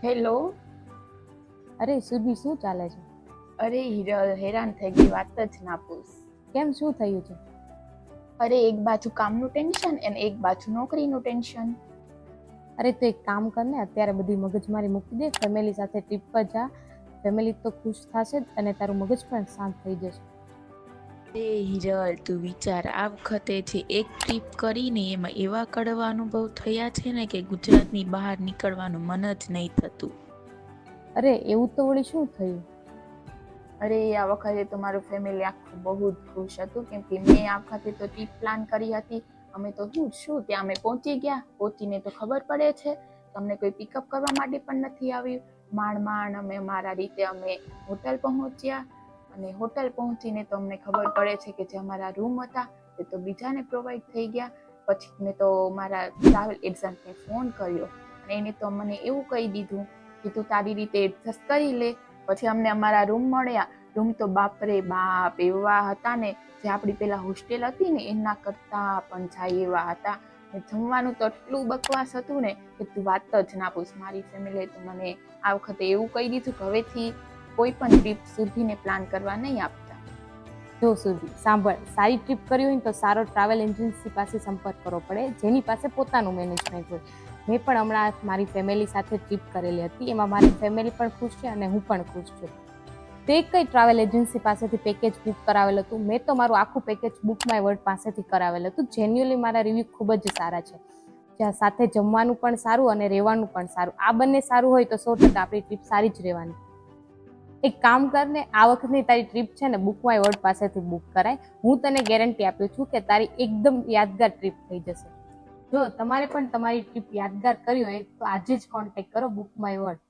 Hello. અરે સુરભી, શું ચાલે છે? અરે હિરલ, હેરાન થઈ ગઈ, વાત જ ના પૂછ. કેમ, શું થયું છે? અરે એક બાજુ કામનું ટેન્શન અને એક બાજુ નોકરીનું ટેન્શન. અરે તો એક કામ કર ને, અત્યારે બધી મગજમારી મૂકી દે, ફેમિલી સાથે ટ્રીપ પર જા. ફેમિલી તો ખુશ થશે જ અને તારું મગજ પણ શાંત થઈ જશે. એ હિરલ, તું વિચાર, આ વખતે જે એક ટ્રીપ કરીને એમાં એવા કડવા અનુભવ થયા છે ને કે ગુજરાતની બહાર નીકળવાનું મન જ નહીં થતું. અરે એવું તો વળી શું થયું? અરે આ વખતે તો મારું ફેમિલી આખું બહુ જ ખુશ હતું, કેમ કે મેં આ વખતે તો ટ્રીપ પ્લાન કરી હતી. અમે તો શું ત્યાં અમે પહોંચી ગયા, પહોંચીને તો ખબર પડે છે તમને કોઈ પિકઅપ કરવા માટે પણ નથી આવ્યું. માંડ અમે અમારા રીતે અમે હોટલ પહોંચ્યા, અને હોટલ પહોંચીને તો અમને ખબર પડે છે કે જે અમારા રૂમ હતા એ તો બીજાને પ્રોવાઈડ થઈ ગયા. પછી મેં તો મારા ટ્રાવેલ એજન્ટને ફોન કર્યો અને એને તો મને એવું કહી દીધું કે તું તારી રીતે એડજસ્ટ કરી લે. પછી અમને અમારા રૂમ મળ્યા. રૂમ તો બાપરે બાપ એવા હતા ને, જે આપણી પેલા હોસ્ટેલ હતી ને એના કરતા પણ જાય એવા હતા. જમવાનું તો એટલું બકવાસ હતું ને કે તું વાત જ ના પૂછ. મારી ફેમિલીએ તો મને આ વખતે એવું કહી દીધું કે હવેથી કોઈ પણ ટ્રીપ સુધીને પ્લાન કરવા નહીં આપતા. જો સુરભી સાંભળ, સારી ટ્રીપ કરવી હોય તો સારો ટ્રાવેલ એજન્સી પાસે સંપર્ક કરવો પડે, જેની પાસે પોતાનું મેનેજમેન્ટ હોય. મેં પણ હમણાં મારી ફેમિલી સાથે ટ્રીપ કરેલી હતી, એમાં મારી ફેમિલી પણ ખુશ છે અને હું પણ ખુશ છું. તે કઈ ટ્રાવેલ એજન્સી પાસેથી પેકેજ બુક કરાવેલું હતું? મેં તો મારું આખું પેકેજ બુક માય વર્લ્ડ પાસેથી કરાવેલું હતું. જેન્યુઅલી મારા રિવ્યુ ખૂબ જ સારા છે, જ્યાં સાથે જમવાનું પણ સારું અને રહેવાનું પણ સારું. આ બંને સારું હોય તો 100% આપણી ટ્રીપ સારી જ રહેવાની. એક કામ કર ને, આ વખતની તારી ટ્રીપ છે ને બુક માય વર્લ્ડ પાસેથી બુક કરાય. હું તને ગેરંટી આપું છું કે તારી એકદમ યાદગાર ટ્રીપ થઈ જશે. જો તમારે પણ તમારી ટ્રીપ યાદગાર કરવી હોય તો આજે જ કોન્ટેક્ટ કરો બુક માય વર્લ્ડ.